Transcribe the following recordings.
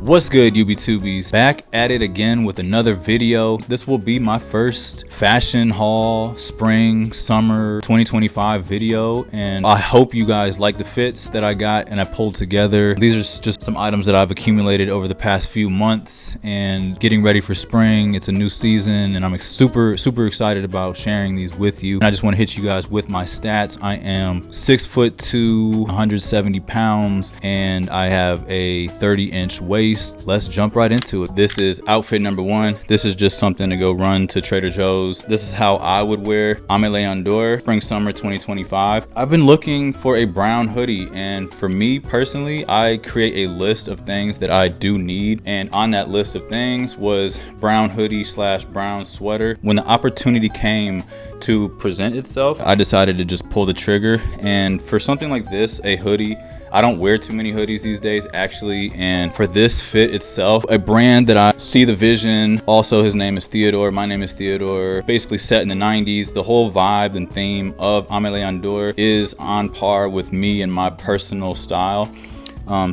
What's good, UB2Bs? Back at it again with another video. This will be my first fashion haul spring summer 2025 video, and I hope you guys like the fits that I got and I pulled together. These are just some items that I've accumulated over the past few months and getting ready for spring. It's a new season and I'm super excited about sharing these with you. And I just want to hit you guys with my stats. I am 6'2", 170 pounds, and I have a 30-inch waist. Let's jump right into it. This is outfit number one. This is just something to go run to Trader Joe's. This is how I would wear Aimé Dore spring summer 2025. I've been looking for a brown hoodie, and for me personally, I create a list of things that I do need, and on that list of things was brown hoodie / brown sweater. When the opportunity came to present itself, I decided to just pull the trigger. And for something like this, a hoodie, I don't wear too many hoodies these days actually, and for this fit itself, a brand that I see the vision, also his name is Theodore, my name is Theodore, basically set in the 90s. The whole vibe and theme of Aimé Dore is on par with me and my personal style.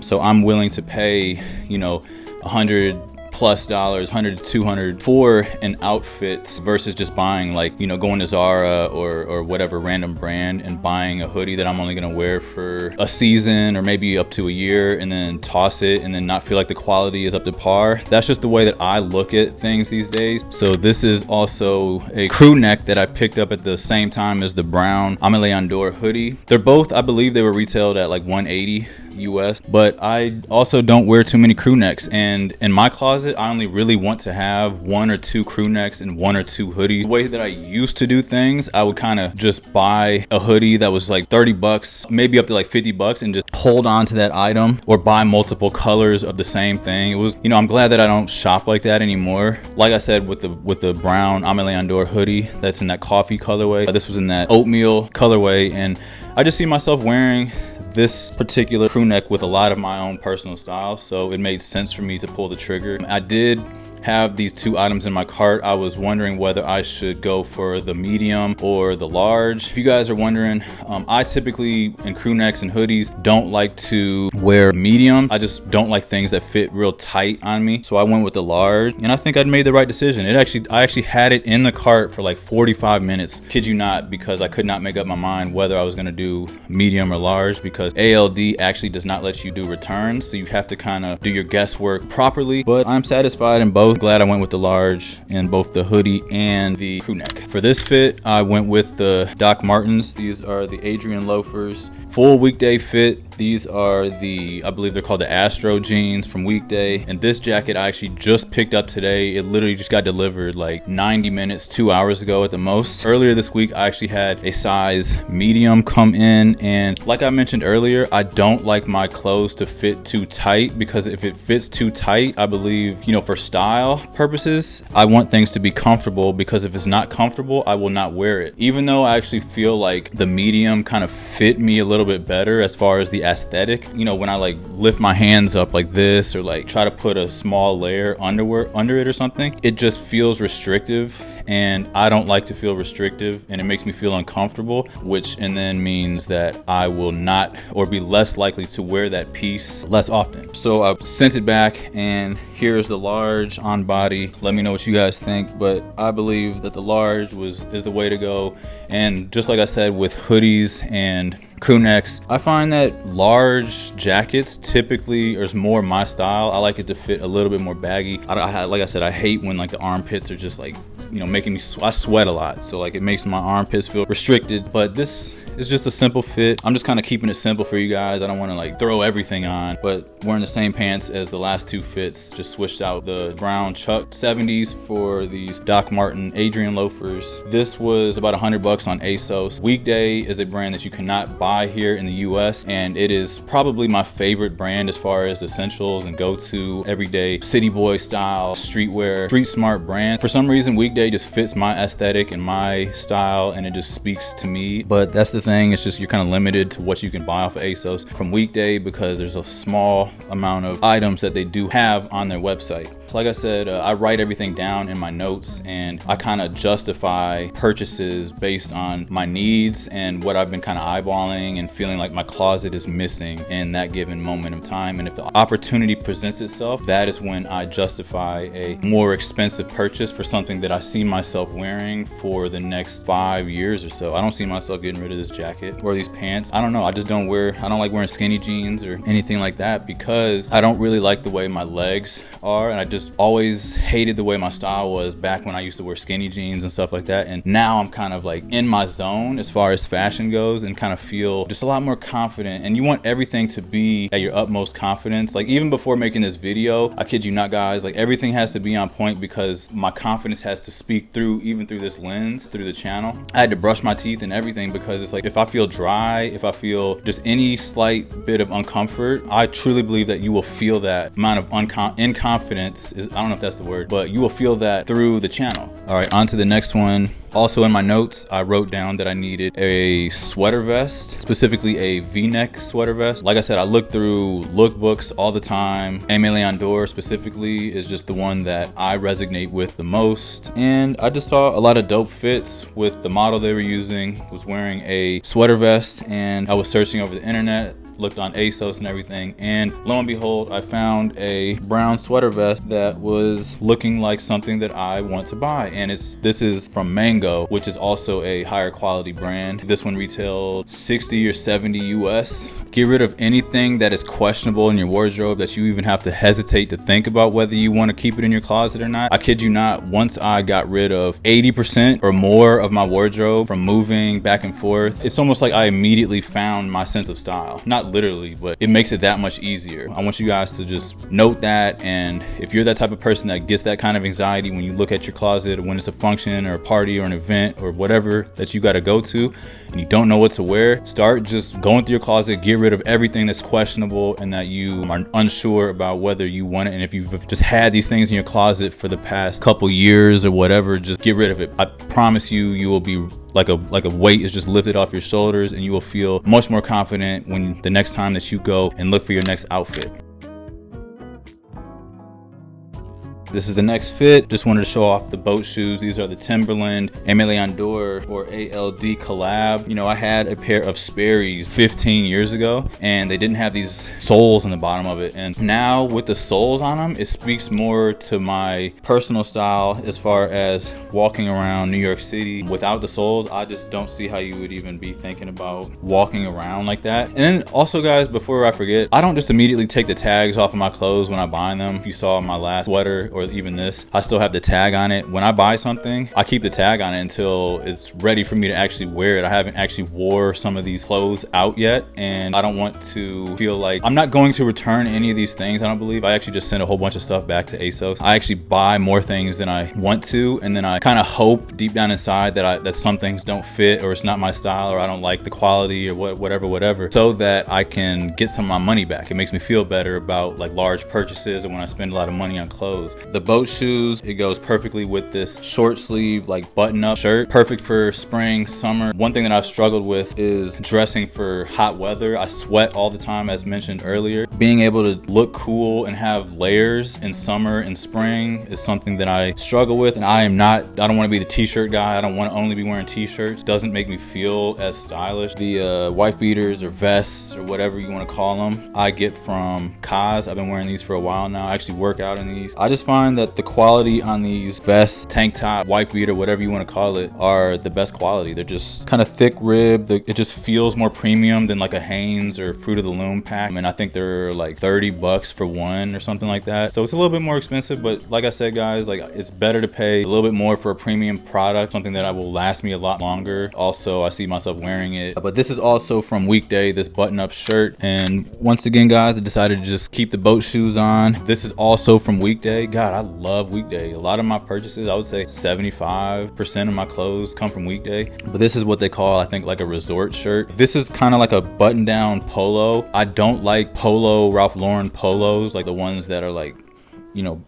So I'm willing to pay, you know, $100+ $100 to $200 for an outfit versus just buying, like, you know, going to Zara or whatever random brand and buying a hoodie that I'm only gonna wear for a season or maybe up to a year and then toss it and then not feel like the quality is up to par. That's just the way that I look at things these days. So this is also a crew neck that I picked up at the same time as the brown Aimé Dore hoodie. They're both, I believe they were retailed at like $180 US, but I also don't wear too many crew necks, and in my closet I only really want to have 1 or 2 crew necks and 1 or 2 hoodies. The way that I used to do things, I would kind of just buy a hoodie that was like $30, maybe up to like $50, and just hold on to that item, or buy multiple colors of the same thing. It was, you know, I'm glad that I don't shop like that anymore. Like I said, with the brown Aimé Dore hoodie that's in that coffee colorway, this was in that oatmeal colorway, and I just see myself wearing this particular crew neck with a lot of my own personal style, so it made sense for me to pull the trigger. I did have these 2 items in my cart. I was wondering whether I should go for the medium or the large. If you guys are wondering, I typically in crew necks and hoodies don't like to wear medium. I just don't like things that fit real tight on me, so I went with the large, and I think I'd made the right decision. I actually had it in the cart for like 45 minutes, kid you not, because I could not make up my mind whether I was gonna do medium or large, because ALD actually does not let you do returns, so you have to kind of do your guesswork properly. But I'm satisfied in both. Glad I went with the large in both the hoodie and the crew neck. For this fit, I went with the Doc Martens. These are the Adrian loafers, full weekday fit. These are the, I believe they're called the Astro Jeans from Weekday. And this jacket I actually just picked up today. It literally just got delivered like 90 minutes, 2 hours ago at the most. Earlier this week, I actually had a size medium come in. And like I mentioned earlier, I don't like my clothes to fit too tight, because if it fits too tight, I believe, you know, for style purposes, I want things to be comfortable, because if it's not comfortable, I will not wear it. Even though I actually feel like the medium kind of fit me a little bit better as far as the aesthetic, you know, when I like lift my hands up like this, or like try to put a small layer underwear under it or something, it just feels restrictive, and I don't like to feel restrictive, and it makes me feel uncomfortable, which and then means that I will not, or be less likely to wear that piece less often. So I sent it back, and here's the large on body. Let me know what you guys think, but I believe that the large is the way to go. And just like I said with hoodies and crew necks, I find that large jackets typically is more my style. I like it to fit a little bit more baggy. Like I said, I hate when like the armpits are just like, you know, making me I sweat a lot, so like it makes my armpits feel restricted. But this is just a simple fit. I'm just kind of keeping it simple for you guys. I don't want to like throw everything on, but wearing the same pants as the last 2 fits. Just switched out the brown Chuck 70s for these Doc Marten Adrian loafers. This was about $100 on ASOS. Weekday is a brand that you cannot buy here in the US, and it is probably my favorite brand as far as essentials and go-to everyday city boy style streetwear, street smart brand. For some reason, Weekday Weekday just fits my aesthetic and my style, and it just speaks to me. But that's the thing, it's just you're kind of limited to what you can buy off of ASOS from Weekday because there's a small amount of items that they do have on their website. Like I said, I write everything down in my notes, and I kind of justify purchases based on my needs and what I've been kind of eyeballing and feeling like my closet is missing in that given moment of time. And if the opportunity presents itself, that is when I justify a more expensive purchase for something that I see myself wearing for the next 5 years or so. I don't see myself getting rid of this jacket or these pants. I don't know, I don't like wearing skinny jeans or anything like that because I don't really like the way my legs are, and I just always hated the way my style was back when I used to wear skinny jeans and stuff like that. And now I'm kind of like in my zone as far as fashion goes and kind of feel just a lot more confident. And you want everything to be at your utmost confidence. Like even before making this video, I kid you not guys, like everything has to be on point because my confidence has to speak through, even through this lens, through the channel. I had to brush my teeth and everything because it's like if I feel dry, if I feel just any slight bit of uncomfort, I truly believe that you will feel that amount of inconfidence. I don't know if that's the word, but you will feel that through the channel. All right, on to the next one. Also in my notes, I wrote down that I needed a sweater vest, specifically a V-neck sweater vest. Like I said, I look through lookbooks all the time. Aimé Dore specifically is just the one that I resonate with the most. And I just saw a lot of dope fits with the model they were using, was wearing a sweater vest, and I was searching over the internet, looked on ASOS and everything, and lo and behold, I found a brown sweater vest that was looking like something that I want to buy. And this is from Mango, which is also a higher quality brand. This one retailed 60 or 70 US. Get rid of anything that is questionable in your wardrobe that you even have to hesitate to think about whether you want to keep it in your closet or not. I kid you not, once I got rid of 80% or more of my wardrobe from moving back and forth, it's almost like I immediately found my sense of style. Not literally, but it makes it that much easier. I want you guys to just note that, and if you're that type of person that gets that kind of anxiety when you look at your closet when it's a function or a party or an event or whatever that you got to go to and you don't know what to wear, start just going through your closet, get rid of everything that's questionable and that you are unsure about whether you want it. And if you've just had these things in your closet for the past couple years or whatever, just get rid of it. I promise you, you will be like a weight is just lifted off your shoulders, and you will feel much more confident when the next time that you go and look for your next outfit. This is the next fit. Just wanted to show off the boat shoes. These are the Timberland Aimé Dore or ALD collab. You know, I had a pair of Sperry's 15 years ago, and they didn't have these soles on the bottom of it. And now with the soles on them, it speaks more to my personal style as far as walking around New York City. Without the soles, I just don't see how you would even be thinking about walking around like that. And then also guys, before I forget, I don't just immediately take the tags off of my clothes when I buy them. If you saw my last sweater or even this, I still have the tag on it. When I buy something, I keep the tag on it until it's ready for me to actually wear it. I haven't actually wore some of these clothes out yet, and I don't want to feel like I'm not going to return any of these things. I don't believe. I actually just sent a whole bunch of stuff back to ASOS. I actually buy more things than I want to, and then I kind of hope deep down inside that some things don't fit, or it's not my style, or I don't like the quality, or whatever, so that I can get some of my money back. It makes me feel better about like large purchases, or when I spend a lot of money on clothes. The boat shoes, it goes perfectly with this short sleeve like button up shirt, perfect for spring, summer. One thing that I've struggled with is dressing for hot weather. I sweat all the time, as mentioned earlier. Being able to look cool and have layers in summer and spring is something that I struggle with, and I don't want to be the t-shirt guy. I don't want to only be wearing t-shirts. Doesn't make me feel as stylish. The wife beaters or vests or whatever you want to call them, I get from Kaz. I've been wearing these for a while now. I actually work out in these. I just find that the quality on these vests, tank top, wife beater, whatever you want to call it, are the best quality. They're just kind of thick ribbed. It just feels more premium than like a Hanes or Fruit of the Loom pack. And I think they're like $30 for one or something like that. So it's a little bit more expensive, but like I said, guys, like it's better to pay a little bit more for a premium product, something that will last me a lot longer. Also, I see myself wearing it. But this is also from Weekday, this button-up shirt. And once again, guys, I decided to just keep the boat shoes on. This is also from Weekday. God, I love Weekday. A lot of my purchases, I would say 75% of my clothes come from Weekday. But this is what they call, I think, like a resort shirt. This is kind of like a button-down polo. I don't like Ralph Lauren polos, like the ones that are like, you know,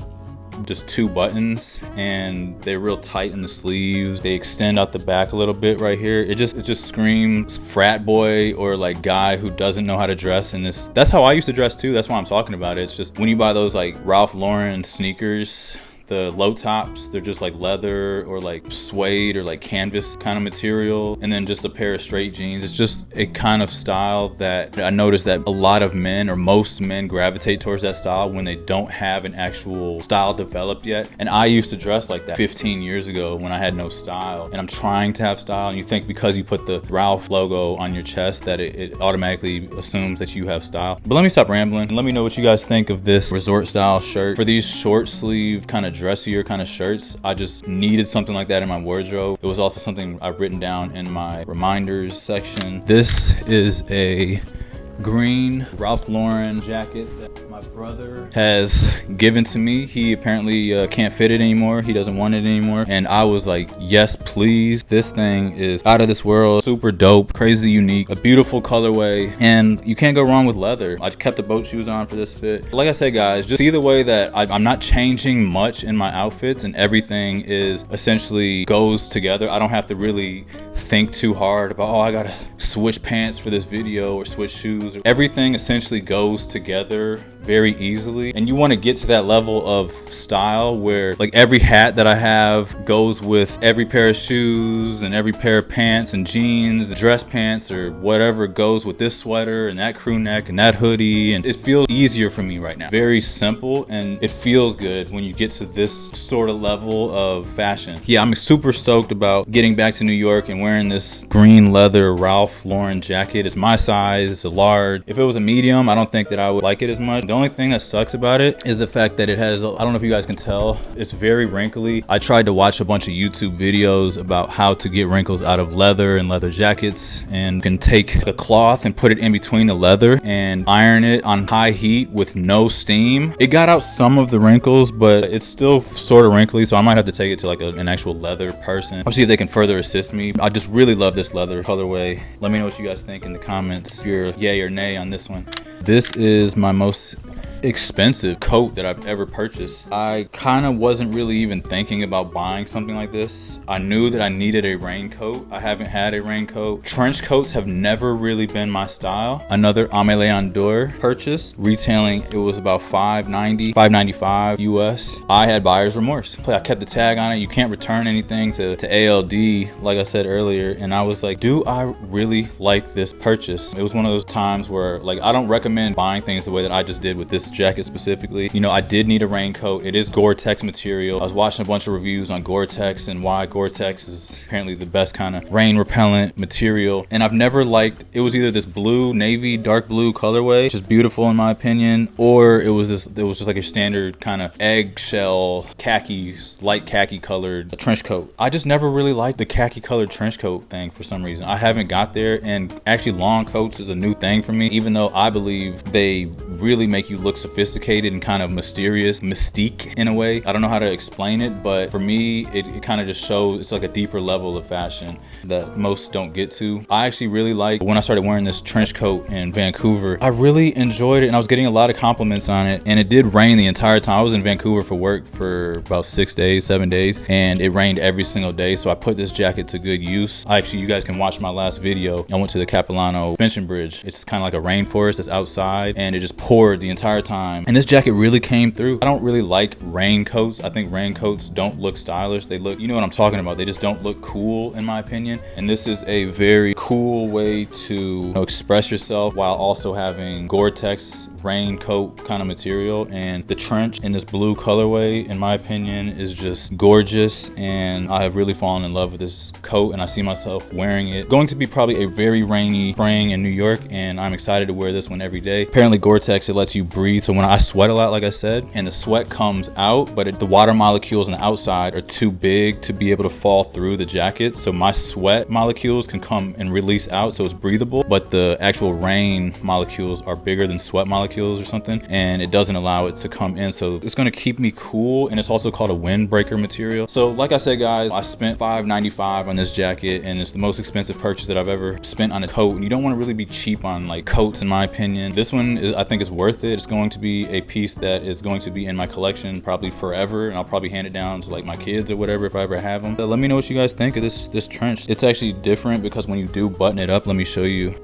just 2 buttons, and they're real tight in the sleeves. They extend out the back a little bit right here. It just screams frat boy or like guy who doesn't know how to dress. And that's how I used to dress too. That's why I'm talking about it. It's just when you buy those like Ralph Lauren sneakers, the low tops, they're just like leather or like suede or like canvas kind of material, and then just a pair of straight jeans. It's just a kind of style that I noticed that a lot of men, or most men, gravitate towards that style when they don't have an actual style developed yet. And I used to dress like that 15 years ago when I had no style, and I'm trying to have style. And you think because you put the Ralph logo on your chest that it automatically assumes that you have style. But let me stop rambling and let me know what you guys think of this resort style shirt. For these short sleeve kind of dressier kind of shirts, I just needed something like that in my wardrobe. It was also something I've written down in my reminders section. This is a green Ralph Lauren jacket that my brother has given to me. He apparently can't fit it anymore. He doesn't want it anymore. And I was like, yes, please. This thing is out of this world. Super dope, crazy unique, a beautiful colorway, and you can't go wrong with leather. I kept the boat shoes on for this fit. Like I said, guys, just see the way that I'm not changing much in my outfits, and everything is essentially goes together. I don't have to really think too hard about, oh, I gotta switch pants for this video or switch shoes. Everything essentially goes together very easily, and you want to get to that level of style where like every hat that I have goes with every pair of shoes and every pair of pants and jeans, dress pants or whatever goes with this sweater and that crew neck and that hoodie, and it feels easier for me right now. Very simple, and it feels good when you get to this sort of level of fashion. Yeah, I'm super stoked about getting back to New York and wearing this green leather Ralph Lauren jacket. It's my size, it's a large. If it was a medium, I don't think that I would like it as much. The only thing that sucks about it is the fact that it has, I don't know if you guys can tell, it's very wrinkly. I tried to watch a bunch of YouTube videos about how to get wrinkles out of leather and leather jackets, and you can take a cloth and put it in between the leather and iron it on high heat with no steam. It got out some of the wrinkles, but it's still sort of wrinkly, so I might have to take it to like an actual leather person. I'll see if they can further assist me. I just really love this leather colorway. Let me know what you guys think in the comments, if you're yay or nay on this one. This is my most expensive coat that I've ever purchased. I kind of wasn't really even thinking about buying something like this. I knew that I needed a raincoat. I haven't had a raincoat. Trench coats have never really been my style. Another Aimé Dore purchase, retailing it was about $5.95 US. I had buyer's remorse. I kept the tag on it. You can't return anything to ALD, like I said earlier, and I was like, do I really like this purchase? It was one of those times where like I don't recommend buying things the way that I just did with this jacket specifically. You know, I did need a raincoat. It is Gore-Tex material. I was watching a bunch of reviews on Gore-Tex and why Gore-Tex is apparently the best kind of rain repellent material, and I've never liked, it was either this blue, navy, dark blue colorway, which is beautiful in my opinion, or it was just like a standard kind of eggshell khaki, light khaki colored trench coat. I just never really liked the khaki colored trench coat thing for some reason. I haven't got there, and actually long coats is a new thing for me, even though I believe they really make you look sophisticated and kind of mysterious, mystique in a way. I don't know how to explain it, but for me, it kind of just shows it's like a deeper level of fashion that most don't get to. I actually really like when I started wearing this trench coat in Vancouver. I really enjoyed it, and I was getting a lot of compliments on it, and it did rain the entire time. I was in Vancouver for work for about 7 days, and it rained every single day, so I put this jacket to good use. Actually, you guys can watch my last video. I went to the Capilano suspension bridge. It's kind of like a rainforest that's outside, and it just poured the entire time, and this jacket really came through. I don't really like raincoats. I think raincoats don't look stylish. They look, you know what I'm talking about, they just don't look cool in my opinion, and this is a very cool way to, you know, express yourself while also having Gore-Tex raincoat kind of material. And the trench in this blue colorway, in my opinion, is just gorgeous, and I have really fallen in love with this coat, and I see myself wearing it. Going to be probably a very rainy spring in New York, and I'm excited to wear this one every day. Apparently Gore-Tex, it lets you breathe, so when I sweat a lot, like I said, and the sweat comes out, but the water molecules on the outside are too big to be able to fall through the jacket, so my sweat molecules can come and release out, so it's breathable, but the actual rain molecules are bigger than sweat molecules, molecules or something, and it doesn't allow it to come in. So it's going to keep me cool, and it's also called a windbreaker material. So like I said, guys, I spent $5.95 on this jacket, and it's the most expensive purchase that I've ever spent on a coat. And you don't want to really be cheap on like coats, in my opinion. This one is, I think, is worth it. It's going to be a piece that is going to be in my collection probably forever, and I'll probably hand it down to like my kids or whatever if I ever have them. So let me know what you guys think of this trench. It's actually different because when you do button it up, let me show you.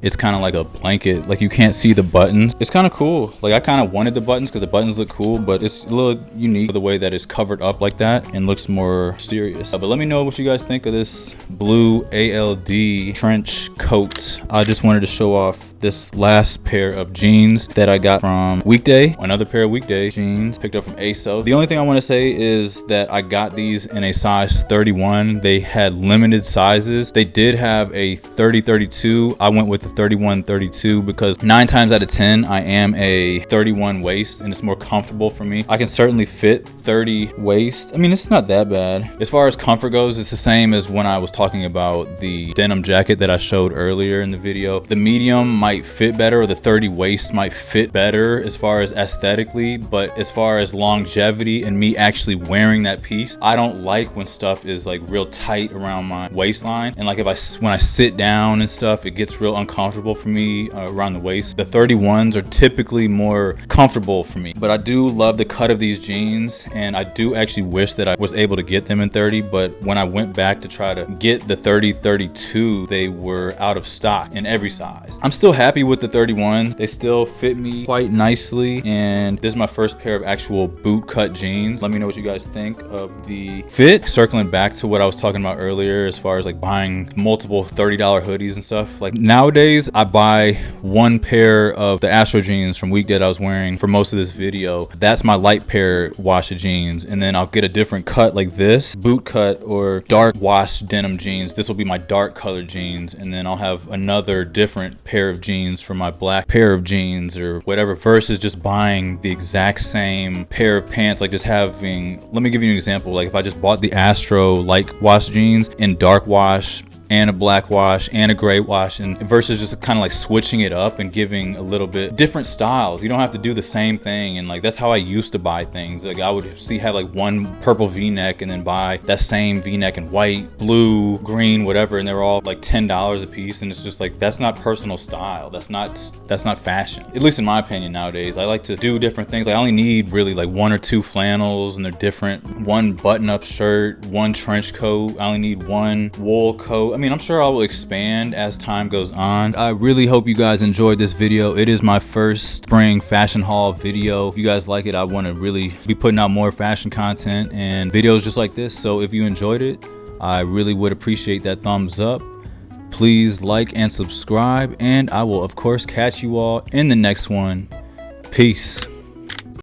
It's kind of like a blanket, like you can't see the buttons. It's kind of cool. Like I kind of wanted the buttons because the buttons look cool, but it's a little unique the way that it's covered up like that and looks more serious. But let me know what you guys think of this blue ALD trench coat. I just wanted to show off this last pair of jeans that I got from Weekday. Another pair of Weekday jeans picked up from ASO. The only thing I want to say is that I got these in a size 31. They had limited sizes. They did have a 30-32. I went with the 31-32 because 9 times out of 10 I am a 31 waist and it's more comfortable for me. I can certainly fit 30 waist. I mean, it's not that bad. As far as comfort goes, it's the same as when I was talking about the denim jacket that I showed earlier in the video. The medium might fit better, or the 30 waist might fit better as far as aesthetically, but as far as longevity and me actually wearing that piece, I don't like when stuff is like real tight around my waistline, and like when I sit down and stuff, it gets real uncomfortable for me around the waist. The 31s are typically more comfortable for me, but I do love the cut of these jeans, and I do actually wish that I was able to get them in 30, but when I went back to try to get the 30-32, they were out of stock in every size. I'm still happy with the 31s. They still fit me quite nicely, and this is my first pair of actual boot cut jeans. Let me know what you guys think of the fit. Circling back to what I was talking about earlier as far as like buying multiple $30 hoodies and stuff, like nowadays I buy one pair of the Astro Jeans from Weekday that I was wearing for most of this video. That's my light pair wash of jeans, and then I'll get a different cut like this boot cut or dark wash denim jeans. This will be my dark colored jeans, and then I'll have another different pair of jeans for my black pair of jeans or whatever, versus just buying the exact same pair of pants. Like just having, let me give you an example. Like if I just bought the Astro light wash jeans in dark wash and a black wash and a gray wash, and versus just kind of like switching it up and giving a little bit different styles. You don't have to do the same thing, and like that's how I used to buy things. Like I would have like one purple v-neck and then buy that same v-neck in white, blue, green, whatever, and they're all like $10 a piece, and it's just like that's not personal style. That's not fashion, at least in my opinion. Nowadays I like to do different things. Like I only need really like 1 or 2 flannels, and they're different. One button-up shirt, one trench coat. I only need one wool coat. I mean, I'm sure I will expand as time goes on. I really hope you guys enjoyed this video. It is my first spring fashion haul video. If you guys like it, I want to really be putting out more fashion content and videos just like this. So if you enjoyed it, I really would appreciate that thumbs up. Please like and subscribe, and I will of course catch you all in the next one. Peace.